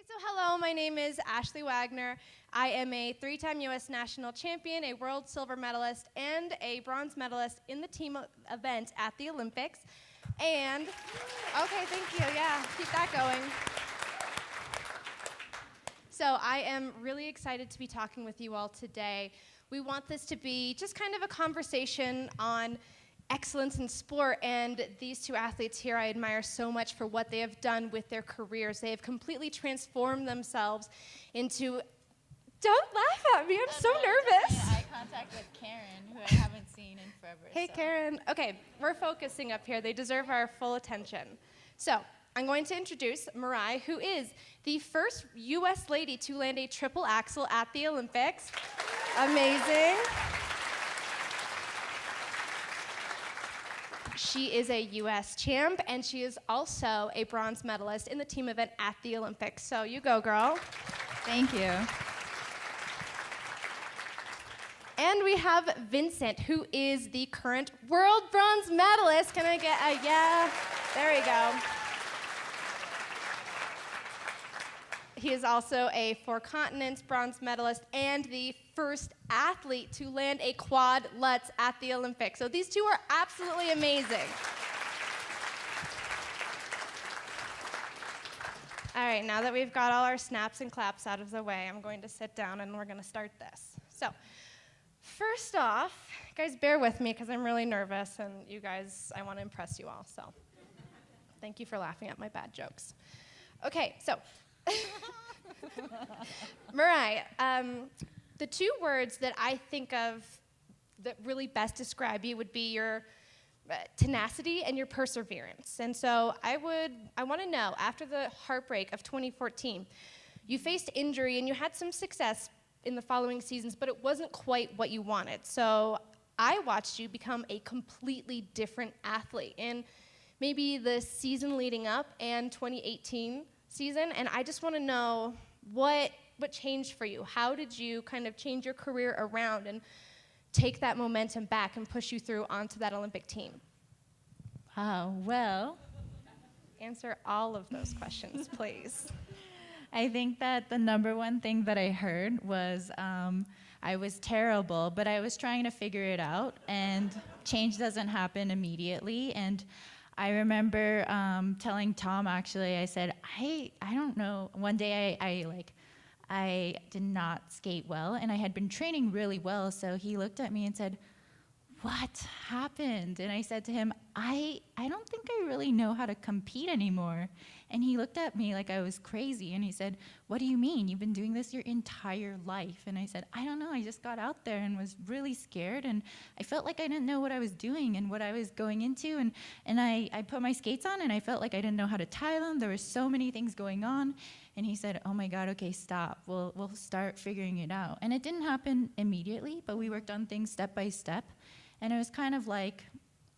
So hello, my name is Ashley Wagner. I am a three-time U.S. national champion, a world silver medalist, and a bronze medalist in the team event at the Olympics. And, okay, thank you, yeah, keep that going. So I am really excited to be talking with you all today. We want this to be just kind of a conversation on excellence in sport, and these two athletes here I admire so much for what they have done with their careers. They have completely transformed themselves into, don't laugh at me, I'm so nervous. I made eye contact with Karen, who I haven't seen in forever. Hey, so. Karen. Okay, we're focusing up here. They deserve our full attention. So I'm going to introduce Mirai, who is the first U.S. lady to land a triple axel at the Olympics. Amazing. She is a U.S. champ, and she is also a bronze medalist in the team event at the Olympics. So you go, girl. Thank you. And we have Vincent, who is the current world bronze medalist. Can I get a yeah? There we go. He is also a four continents bronze medalist and the first athlete to land a quad lutz at the Olympics. So these two are absolutely amazing. All right, now that we've got all our snaps and claps out of the way, I'm going to sit down and we're going to start this. So first off, guys, bear with me because I'm really nervous, and you guys, I want to impress you all. So thank you for laughing at my bad jokes. Okay, so Mirai, the two words that I think of that really best describe you would be your tenacity and your perseverance. And so I want to know, after the heartbreak of 2014, you faced injury and you had some success in the following seasons, but it wasn't quite what you wanted. So I watched you become a completely different athlete in maybe the season leading up and 2018 season, and I just want to know what changed for you. How did you kind of change your career around and take that momentum back and push you through onto that Olympic team? Well, answer all of those questions, please. I think that the number one thing that I heard was I was terrible, but I was trying to figure it out, and change doesn't happen immediately. And I remember telling Tom, actually, I said, I don't know. One day I did not skate well, and I had been training really well, so he looked at me and said, "What happened?" And I said to him, I don't think I really know how to compete anymore. And he looked at me like I was crazy, and he said, "What do you mean? You've been doing this your entire life." And I said, "I don't know, I just got out there and was really scared, and I felt like I didn't know what I was doing and what I was going into, and I put my skates on, and I felt like I didn't know how to tie them. There were so many things going on." And he said, "Oh my God, okay, stop. We'll start figuring it out." And it didn't happen immediately, but we worked on things step by step. And it was kind of like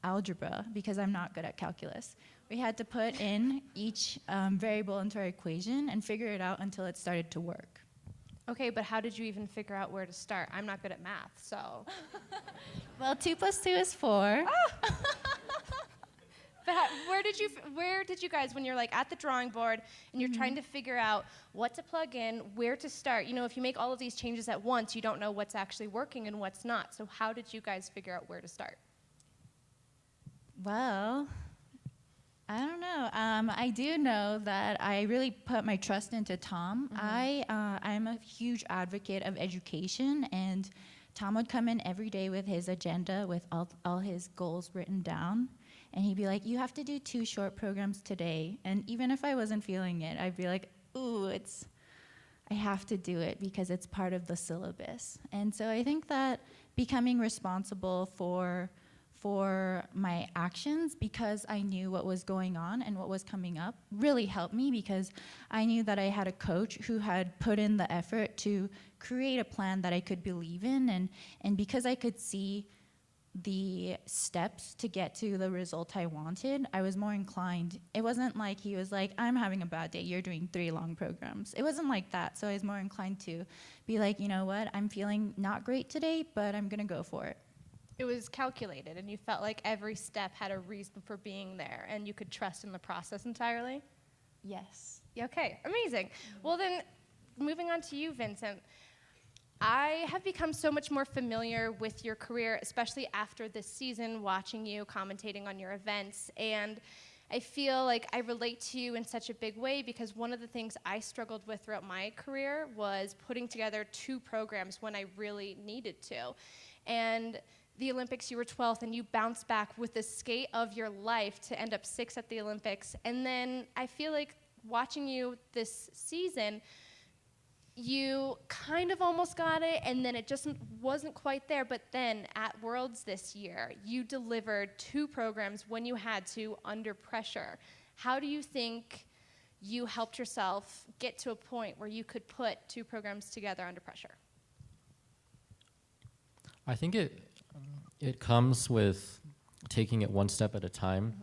algebra, because I'm not good at calculus. We had to put in each variable into our equation and figure it out until it started to work. Okay, but how did you even figure out where to start? I'm not good at math, so. Well, 2 + 2 is 4. Oh. But where did you guys, when you're like at the drawing board and you're trying to figure out what to plug in, where to start? You know, if you make all of these changes at once, you don't know what's actually working and what's not. So how did you guys figure out where to start? Well, I don't know. I do know that I really put my trust into Tom. I'm a huge advocate of education, and Tom would come in every day with his agenda, with all his goals written down. And he'd be like, "You have to do 2 short programs today." And even if I wasn't feeling it, I'd be like, "Ooh, I have to do it because it's part of the syllabus." And so I think that becoming responsible for my actions, because I knew what was going on and what was coming up, really helped me, because I knew that I had a coach who had put in the effort to create a plan that I could believe in, and because I could see the steps to get to the result I wanted, I was more inclined. It wasn't like he was like, "I'm having a bad day, you're doing 3 long programs." It wasn't like that. So I was more inclined to be like, "You know what, I'm feeling not great today, but I'm gonna go for it." It was calculated, and you felt like every step had a reason for being there, and you could trust in the process entirely? Yes. Okay, amazing. Well then, moving on to you, Vincent. I have become so much more familiar with your career, especially after this season, watching you, commentating on your events, and I feel like I relate to you in such a big way because one of the things I struggled with throughout my career was putting together 2 programs when I really needed to. And the Olympics, you were 12th, and you bounced back with the skate of your life to end up 6th at the Olympics. And then I feel like watching you this season, you kind of almost got it, and then it just wasn't quite there. But then at Worlds this year, you delivered 2 programs when you had to under pressure. How do you think you helped yourself get to a point where you could put 2 programs together under pressure? I think it comes with taking it one step at a time.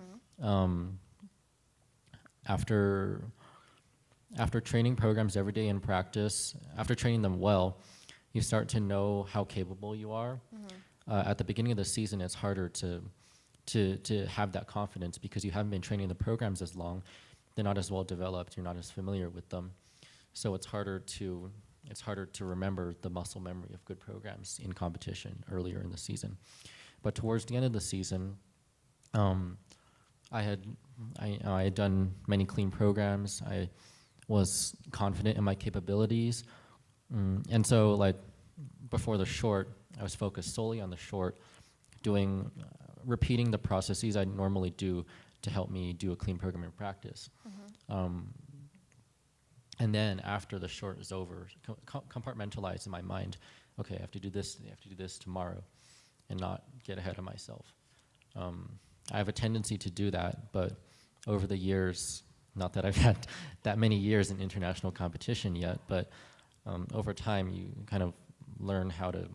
After training programs every day in practice, after training them well, you start to know how capable you are. At the beginning of the season, it's harder to have that confidence because you haven't been training the programs as long. They're not as well developed. You're not as familiar with them, so it's harder to remember the muscle memory of good programs in competition earlier in the season. But towards the end of the season, I had done many clean programs. I was confident in my capabilities. And so like before the short, I was focused solely on the short, repeating the processes I normally do to help me do a clean program in practice. And then after the short is over, compartmentalize in my mind, okay, I have to do this tomorrow and not get ahead of myself. I have a tendency to do that, but over the years, not that I've had that many years in international competition yet, but over time you kind of learn how to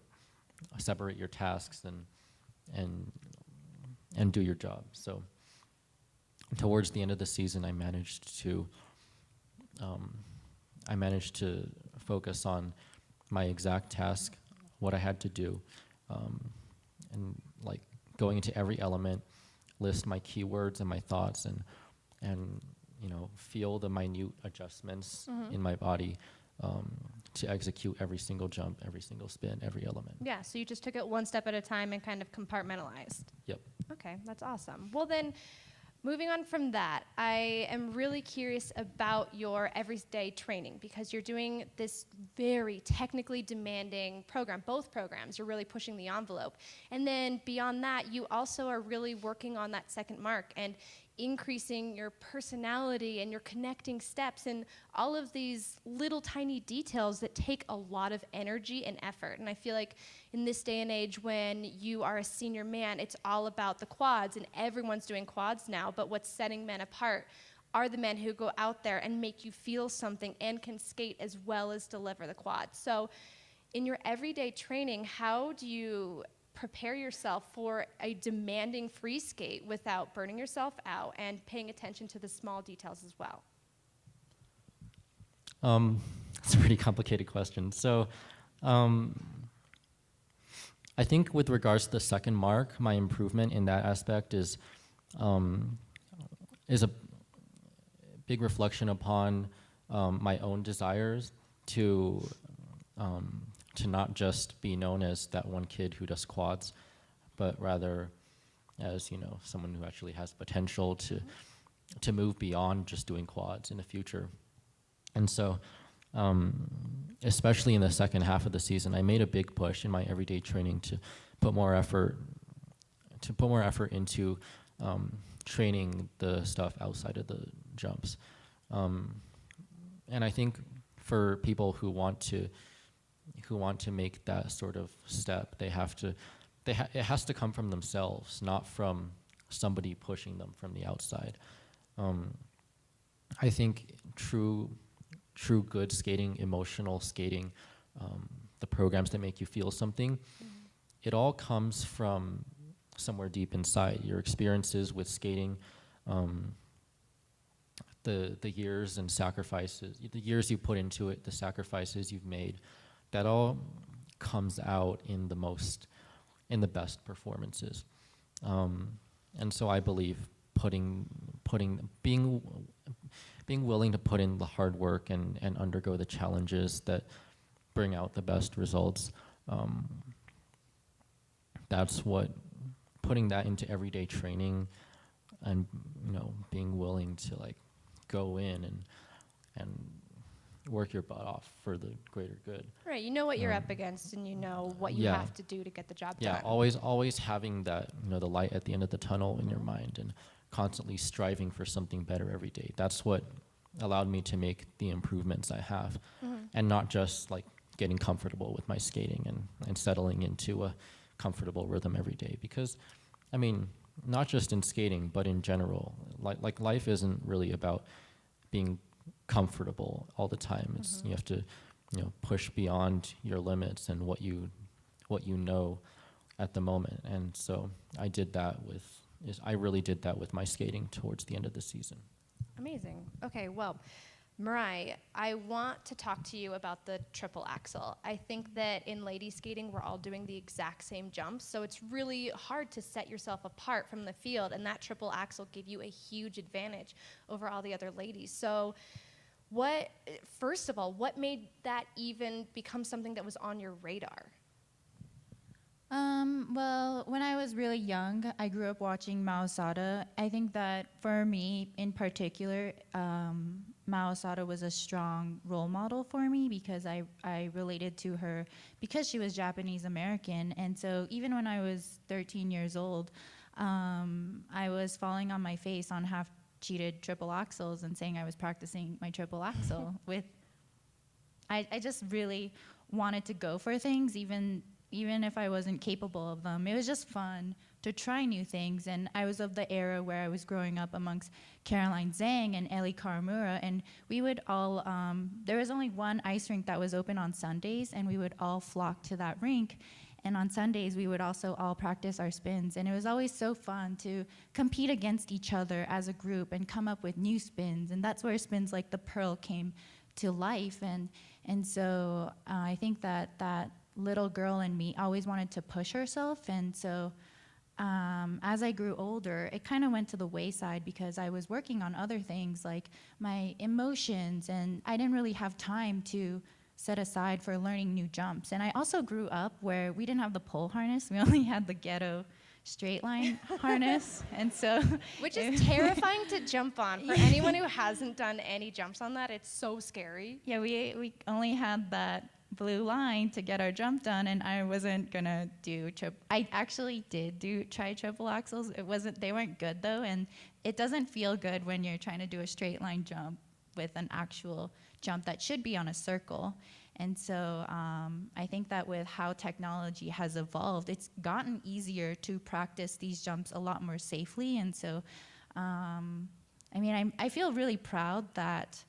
separate your tasks and do your job. So towards the end of the season, I managed to focus on my exact task, what I had to do, and like going into every element, list my keywords and my thoughts, and feel the minute adjustments in my body to execute every single jump, every single spin, every element. Yeah, so you just took it one step at a time and kind of compartmentalized. Yep. Okay, that's awesome. Well then, moving on from that, I am really curious about your everyday training because you're doing this very technically demanding program, both programs. You're really pushing the envelope. And then beyond that, you also are really working on that second mark and increasing your personality and your connecting steps and all of these little tiny details that take a lot of energy and effort. And I feel like in this day and age when you are a senior man, it's all about the quads, and everyone's doing quads now, but what's setting men apart are the men who go out there and make you feel something and can skate as well as deliver the quads. So in your everyday training, how do you prepare yourself for a demanding free skate without burning yourself out and paying attention to the small details as well? That's a pretty complicated question. So I think with regards to the second mark, my improvement in that aspect is a big reflection upon my own desires to not just be known as that one kid who does quads, but rather as someone who actually has potential to move beyond just doing quads in the future. And so, especially in the second half of the season, I made a big push in my everyday training to put more effort into training the stuff outside of the jumps. And I think for people who want to make that sort of step, it has to come from themselves, not from somebody pushing them from the outside. I think true good skating, emotional skating, the programs that make you feel something, it all comes from somewhere deep inside. Your experiences with skating, the years and sacrifices, the years you put into it, the sacrifices you've made, that all comes out in the best performances. And so I believe being willing to put in the hard work and undergo the challenges that bring out the best results. That's what, putting that into everyday training and, being willing to like go in and work your butt off for the greater good. Right, you know what you're up against, and you know what you Yeah. have to do to get the job Yeah, done. always having that, the light at the end of the tunnel in your mind, and constantly striving for something better every day. That's what allowed me to make the improvements I have, and not just like getting comfortable with my skating and settling into a comfortable rhythm every day. Because, I mean, not just in skating, but in general, like life isn't really about being comfortable all the time. It's you have to, push beyond your limits and what you know at the moment. And so I really did that with my skating towards the end of the season. Amazing. Okay, well, Mirai, I want to talk to you about the triple axel. I think that in lady skating, we're all doing the exact same jumps, so it's really hard to set yourself apart from the field, and that triple axel gave you a huge advantage over all the other ladies. So first of all, what made that even become something that was on your radar? Well, when I was really young, I grew up watching Mao Sada. I think that for me in particular, Mao Sada was a strong role model for me because I related to her because she was Japanese American. And so even when I was 13 years old, I was falling on my face on half cheated triple axels and saying I was practicing my triple axel I just really wanted to go for things even if I wasn't capable of them. It was just fun to try new things. And I was of the era where I was growing up amongst Caroline Zhang and Ellie Karamura. And we would all, there was only one ice rink that was open on Sundays, and we would all flock to that rink. And on Sundays, we would also all practice our spins. And it was always so fun to compete against each other as a group and come up with new spins. And that's where spins like the Pearl came to life. And so I think that little girl in me always wanted to push herself. And so as I grew older, it kind of went to the wayside because I was working on other things like my emotions, and I didn't really have time to set aside for learning new jumps. And I also grew up where we didn't have the pole harness. We only had the ghetto straight line harness. And so Which is terrifying to jump on. For anyone who hasn't done any jumps on that, it's so scary. Yeah, we only had that blue line to get our jump done, and I wasn't gonna do I actually did try triple axels. They weren't good though, and it doesn't feel good when you're trying to do a straight line jump with an actual jump that should be on a circle. And so I think that with how technology has evolved, it's gotten easier to practice these jumps a lot more safely. And so I feel really proud that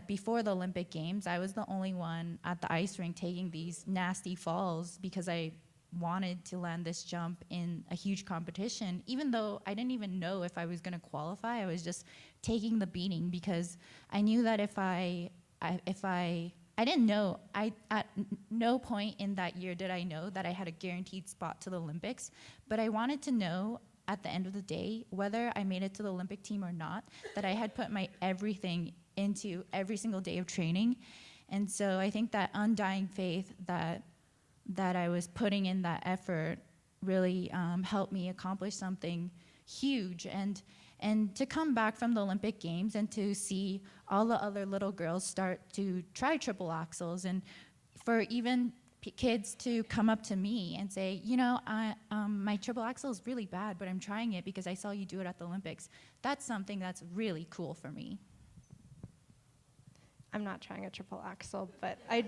before the Olympic Games, I was the only one at the ice rink taking these nasty falls because I wanted to land this jump in a huge competition, even though I didn't even know if I was going to qualify. I was just taking the beating because I knew that if I didn't know, at no point in that year did I know that I had a guaranteed spot to the Olympics, but I wanted to know at the end of the day, whether I made it to the Olympic team or not, that I had put my everything into every single day of training. And so I think that undying faith that I was putting in that effort really helped me accomplish something huge. And to come back from the Olympic Games and to see all the other little girls start to try triple axels, and for even kids to come up to me and say, my triple axel is really bad, but I'm trying it because I saw you do it at the Olympics. That's something that's really cool for me. I'm not trying a triple axel, but I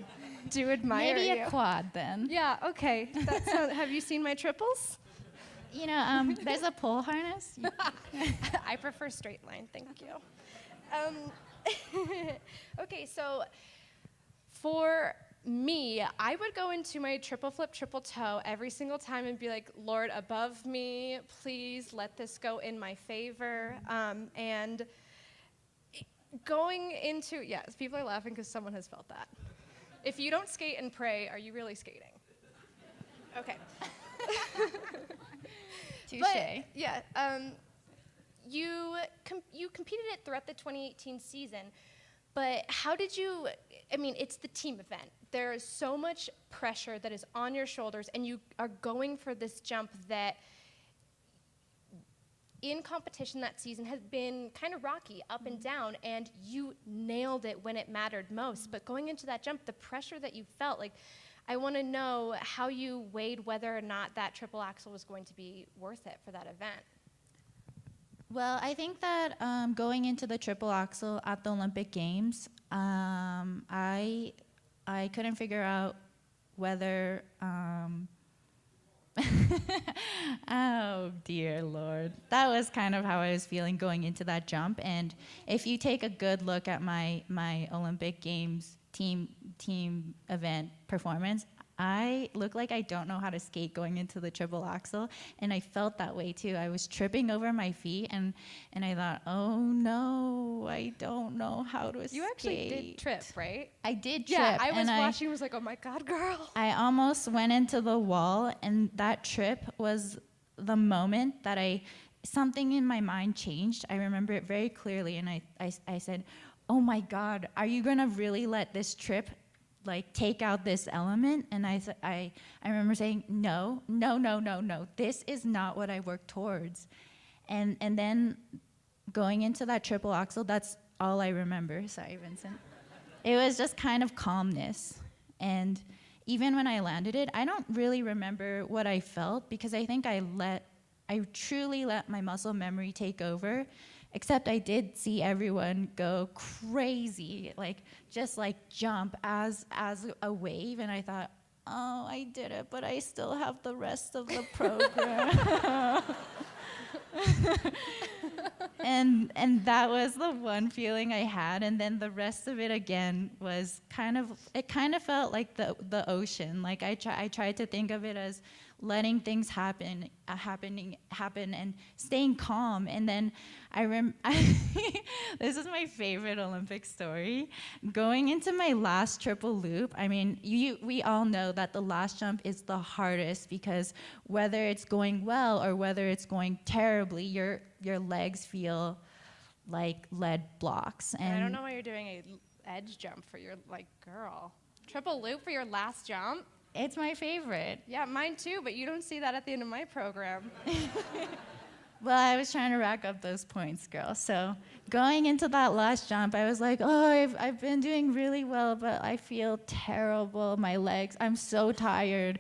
do admire Maybe you. a quad then. Yeah, okay. Have you seen my triples? There's a pole harness. I prefer straight line, thank you. Okay, so for me, I would go into my triple flip, triple toe every single time and be like, Lord, above me, please let this go in my favor. And going into, yes, people are laughing because someone has felt that. If you don't skate and pray, are you really skating? Okay. Touche. But, yeah, you competed it throughout the 2018 season, but how did you? I mean, it's the team event. There is so much pressure that is on your shoulders, and you are going for this jump that, in competition that season, has been kind of rocky, up and down, and you nailed it when it mattered most. But going into that jump, the pressure that you felt, like, I want to know how you weighed whether or not that triple axel was going to be worth it for that event. Well, I think that going into the triple axel at the Olympic Games, I couldn't figure out whether. Oh dear Lord, that was kind of how I was feeling going into that jump. And if you take a good look at my Olympic Games team event performance, I look like I don't know how to skate going into the triple axel, and I felt that way too. I was tripping over my feet, and I thought, oh no, I don't know how to skate. You actually did trip, right? I did trip. Yeah, I was watching, was like, oh my God, girl. I almost went into the wall, and that trip was the moment that something in my mind changed. I remember it very clearly, and I said, oh my God, are you gonna really let this trip like take out this element? And I remember saying, no, this is not what I worked towards. And then going into that triple axel, that's all I remember. Sorry, Vincent. It was just kind of calmness. And even when I landed it, I don't really remember what I felt, because I think I truly let my muscle memory take over. Except I did see everyone go crazy, like just like jump as a wave, and I thought, oh, I did it, but I still have the rest of the program. and that was the one feeling I had, and then the rest of it again was kind of felt like the ocean. Like I tried to think of it as letting things happen and staying calm. And then this is my favorite Olympic story. Going into my last triple loop, I mean, we all know that the last jump is the hardest, because whether it's going well or whether it's going terribly, your legs feel like lead blocks. And I don't know why you're doing a edge jump for your, like, girl. Triple loop for your last jump? It's my favorite. Yeah, mine too, but you don't see that at the end of my program. Well, I was trying to rack up those points, girl. So going into that last jump, I was like, oh, I've been doing really well, but I feel terrible. My legs, I'm so tired.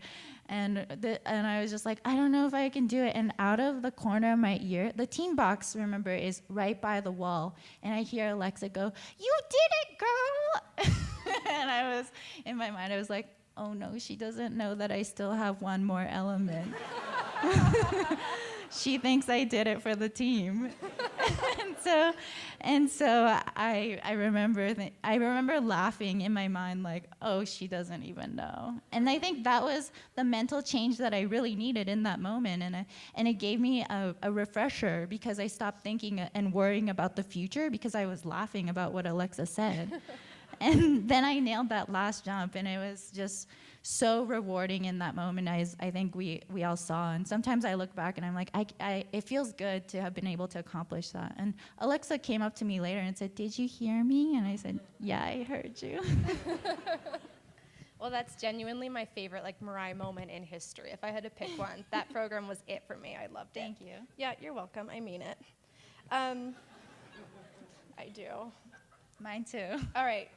And I was just like, I don't know if I can do it. And out of the corner of my ear, the team box, remember, is right by the wall. And I hear Alexa go, you did it, girl. And I was, in my mind, I was like, oh no, she doesn't know that I still have one more element. She thinks I did it for the team. and so I remember laughing in my mind, like, oh, she doesn't even know. And I think that was the mental change that I really needed in that moment. And it gave me a refresher, because I stopped thinking and worrying about the future, because I was laughing about what Alexa said. And then I nailed that last jump, and it was just so rewarding in that moment, as I think we all saw. And sometimes I look back and I'm like, it feels good to have been able to accomplish that. And Alexa came up to me later and said, did you hear me? And I said, yeah, I heard you. Well, that's genuinely my favorite, like, Mirai moment in history. If I had to pick one, that program was it for me. I loved it. Thank you. Yeah, you're welcome. I mean it. I do. Mine too. All right.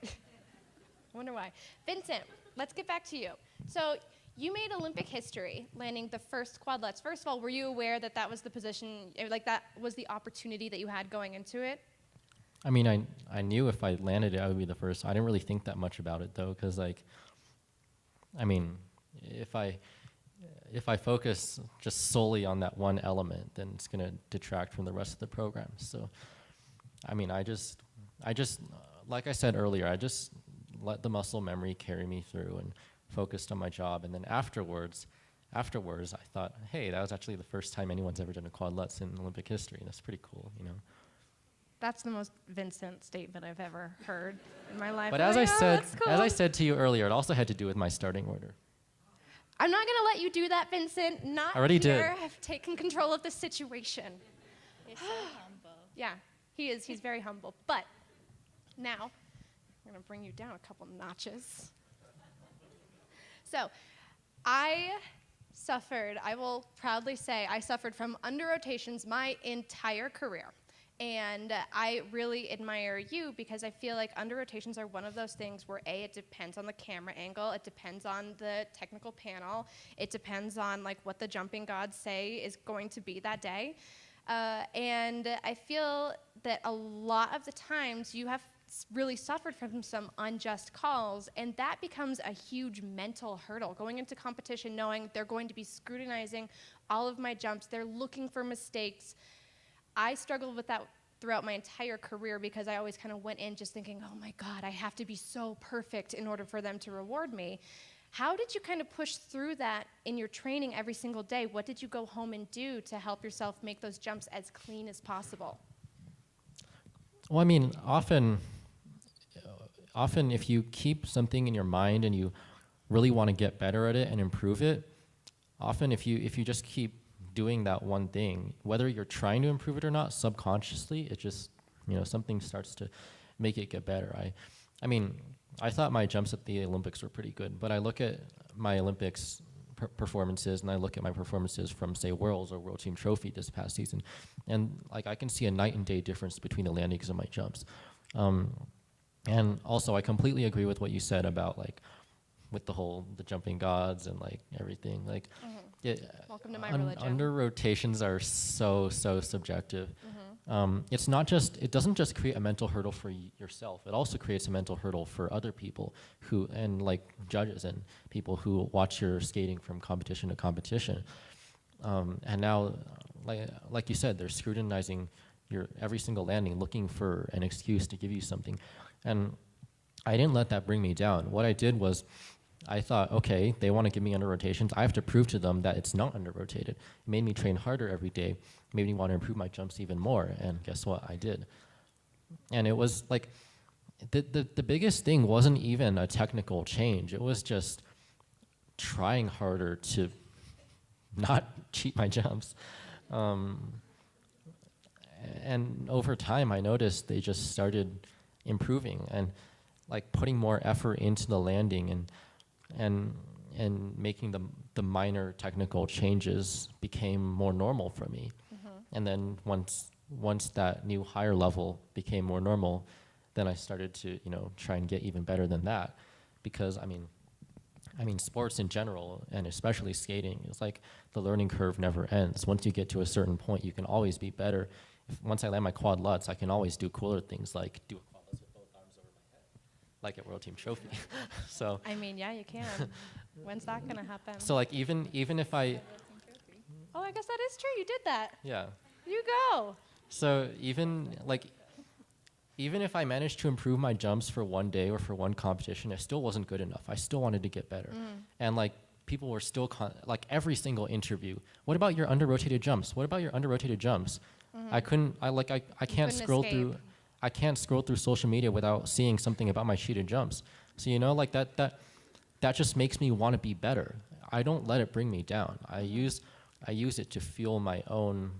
Wonder why. Vincent, let's get back to you. So you made Olympic history, landing the first quadlets. First of all, were you aware that that was the position, like that was the opportunity that you had going into it? I mean, I knew if I landed it, I would be the first. I didn't really think that much about it, though, because, like, I mean, if I focus just solely on that one element, then it's going to detract from the rest of the program. So, I mean, I just, like I said earlier, I just let the muscle memory carry me through and focused on my job. And then afterwards, I thought, hey, that was actually the first time anyone's ever done a quadlets in Olympic history. That's pretty cool, you know. That's the most Vincent statement I've ever heard in my life. But as I said to you earlier, it also had to do with my starting order. I'm not going to let you do that, Vincent. Not I already here. did. I've taken control of the situation. It's so humble. Yeah, he is. He's very humble. But now, I'm going to bring you down a couple notches. So, I will proudly say, I suffered from under rotations my entire career. And I really admire you because I feel like under rotations are one of those things where it depends on the camera angle, it depends on the technical panel, it depends on like what the jumping gods say is going to be that day. And I feel that a lot of the times you have really suffered from some unjust calls, and that becomes a huge mental hurdle. Going into competition knowing they're going to be scrutinizing all of my jumps, they're looking for mistakes. I struggled with that throughout my entire career because I always kind of went in just thinking, oh my God, I have to be so perfect in order for them to reward me. How did you kind of push through that in your training every single day? What did you go home and do to help yourself make those jumps as clean as possible? Well, I mean, often if you keep something in your mind and you really want to get better at it and improve it, often if you just keep doing that one thing, whether you're trying to improve it or not, subconsciously, it just, something starts to make it get better. I mean, I thought my jumps at the Olympics were pretty good, but I look at my Olympics performances and I look at my performances from, say, Worlds or World Team Trophy this past season, and like I can see a night and day difference between the landings and my jumps. And also, I completely agree with what you said about like, with the jumping gods and like everything. Like, Welcome to my religion. Under rotations are so subjective. It doesn't just create a mental hurdle for yourself. It also creates a mental hurdle for other people and like judges and people who watch your skating from competition to competition. And now, like you said, they're scrutinizing your every single landing, looking for an excuse to give you something. And I didn't let that bring me down. What I did was, I thought, okay, they want to give me under rotations. I have to prove to them that it's not under rotated. It made me train harder every day, made me want to improve my jumps even more. And guess what? I did. And it was like, the biggest thing wasn't even a technical change. It was just trying harder to not cheat my jumps. And over time, I noticed they just started improving and like putting more effort into the landing and making the minor technical changes became more normal for me. And then once that new higher level became more normal, then I started to try and get even better than that, because I mean sports in general and especially skating is like the learning curve never ends. Once you get to a certain point, you can always be better. Once I land my quad lutz, I can always do cooler things like do a quad lutz with both arms over my head, like at World Team Trophy. So I mean, yeah, you can. When's that gonna happen? so like even if I Oh, I guess that is true. You did that. yeah. You go. So even if I managed to improve my jumps for one day or for one competition, it still wasn't good enough. I still wanted to get better. And like people were still like every single interview, what about your under rotated jumps? What about your under rotated jumps? I can't scroll through social media without seeing something about my cheated jumps. So like that just makes me want to be better. I don't let it bring me down. I use it to fuel my own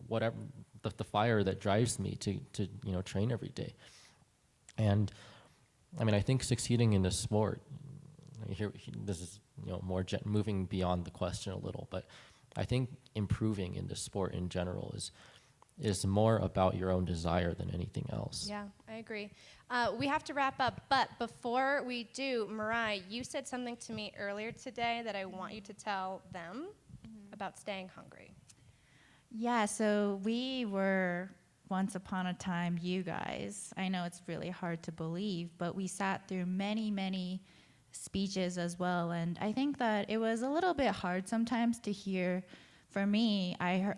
whatever the fire that drives me to train every day. And I mean, I think succeeding in this sport, this is more moving beyond the question a little, but I think improving in this sport in general is more about your own desire than anything else. Yeah, I agree. We have to wrap up, but before we do, Mirai, you said something to me earlier today that I want you to tell them about staying hungry. Yeah, so we were once upon a time you guys. I know it's really hard to believe, but we sat through many speeches as well, and I think that it was a little bit hard sometimes to hear. For me,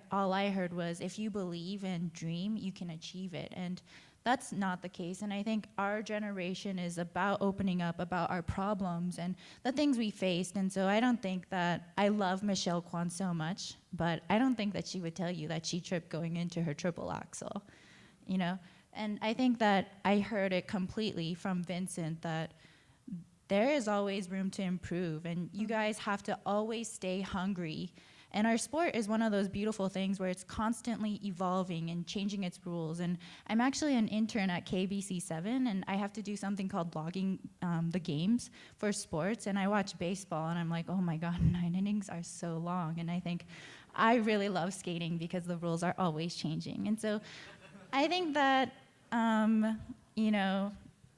all I heard was, if you believe and dream, you can achieve it. And that's not the case. And I think our generation is about opening up about our problems and the things we faced. And so I don't think that, I love Michelle Kwan so much, but I don't think that she would tell you that she tripped going into her triple axel, And I think that I heard it completely from Vincent that there is always room to improve, and you guys have to always stay hungry And our sport is one of those beautiful things where it's constantly evolving and changing its rules. And I'm actually an intern at KBC7, and I have to do something called logging the games for sports. And I watch baseball, and I'm like, oh my God, 9 innings are so long. And I think I really love skating because the rules are always changing. And so I think that, you know,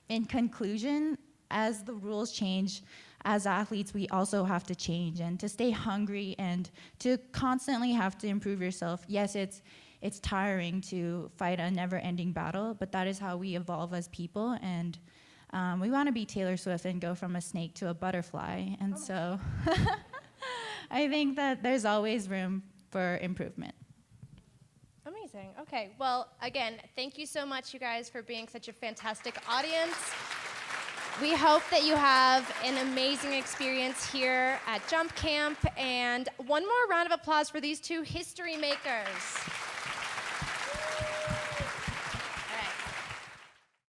in conclusion, as the rules change, as athletes, we also have to change, and to stay hungry and to constantly have to improve yourself. Yes, it's tiring to fight a never-ending battle, but that is how we evolve as people. And we want to be Taylor Swift and go from a snake to a butterfly. And so I think that there's always room for improvement. Amazing. Okay. Well, again, thank you so much, you guys, for being such a fantastic audience. We hope that you have an amazing experience here at Jump Camp. And one more round of applause for these two history makers.